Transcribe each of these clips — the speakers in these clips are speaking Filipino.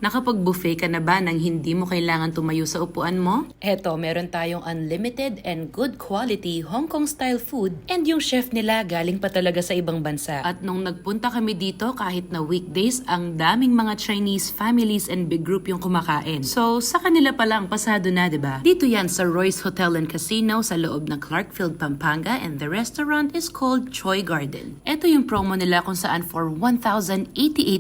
Nakapag-buffet ka na ba nang hindi mo kailangan tumayo sa upuan mo? Eto, meron tayong unlimited and good quality Hong Kong style food and yung chef nila galing pa talaga sa ibang bansa. At nung nagpunta kami dito kahit na weekdays, ang daming mga Chinese families and big group yung kumakain. So, sa kanila pala ang pasado na, diba? Dito yan sa Royce Hotel and Casino sa loob ng Clarkfield, Pampanga, and the restaurant is called Choi Garden. Eto yung promo nila kung saan for 1,088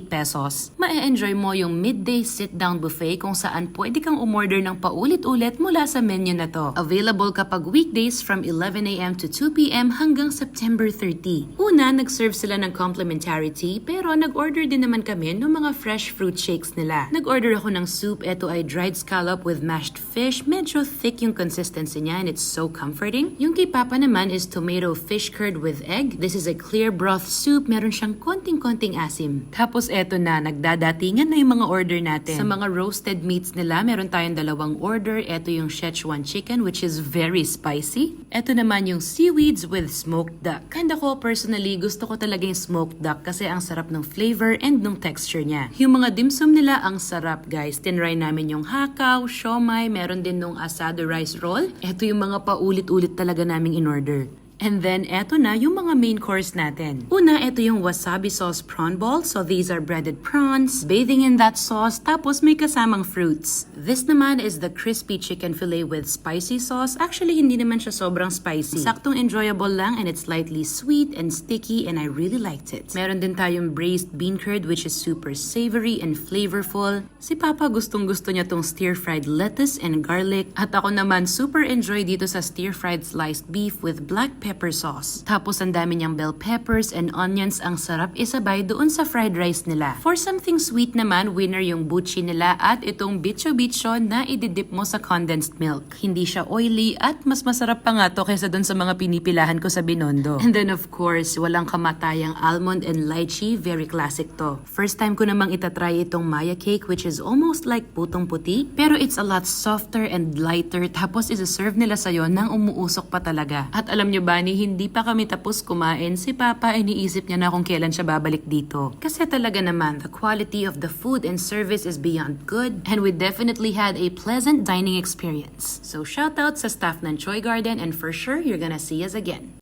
pesos, ma-enjoy mo yung midday sit-down buffet kung saan pwede kang umorder ng paulit-ulit mula sa menu na to. Available kapag weekdays from 11 a.m. to 2 p.m. hanggang September 30. Una, nag-serve sila ng complimentary tea pero nag-order din naman kami ng mga fresh fruit shakes nila. Nag-order ako ng soup. Ito ay dried scallop with mashed fish. Medyo thick yung consistency niya and it's so comforting. Yung kay Papa naman is tomato fish curd with egg. This is a clear broth soup. Meron siyang konting-konting asim. Tapos eto na, nagdadatingan na yung mga order natin. Sa mga roasted meats nila, meron tayong dalawang order. Ito yung Szechuan chicken which is very spicy. Ito naman yung seaweeds with smoked duck. And ako personally, gusto ko talaga yung smoked duck kasi ang sarap ng flavor and ng texture niya. Yung mga dim sum nila, ang sarap guys. Tinry namin yung hakaw, siomai, meron din nung asado rice roll. Ito yung mga paulit-ulit talaga naming in-order. And then, eto na yung mga main course natin. Una, eto yung wasabi sauce prawn ball. So, these are breaded prawns, bathing in that sauce, tapos may kasamang fruits. This naman is the crispy chicken fillet with spicy sauce. Actually, hindi naman siya sobrang spicy. Saktong enjoyable lang and it's slightly sweet and sticky and I really liked it. Meron din tayong braised bean curd which is super savory and flavorful. Si Papa gustong-gusto niya tong stir-fried lettuce and garlic. At ako naman super enjoy dito sa stir-fried sliced beef with black pepper sauce. Tapos ang dami niyang bell peppers and onions, ang sarap isabay doon sa fried rice nila. For something sweet naman, winner yung buchi nila at itong bicho-bicho na ididip mo sa condensed milk. Hindi siya oily at mas masarap pa nga to kaysa doon sa mga pinipilahan ko sa Binondo. And then of course, walang kamatayang almond and lychee, very classic to. First time ko namang itatry itong Maya cake which is almost like putong puti, pero it's a lot softer and lighter tapos isa-serve nila sa'yo nang umuusok pa talaga. At alam nyo ba, hindi pa kami tapos kumain, si Papa iniisip niya na kung kailan siya babalik dito. Kasi talaga naman, the quality of the food and service is beyond good and we definitely had a pleasant dining experience. So shout out sa staff ng Choi Garden and for sure you're gonna see us again.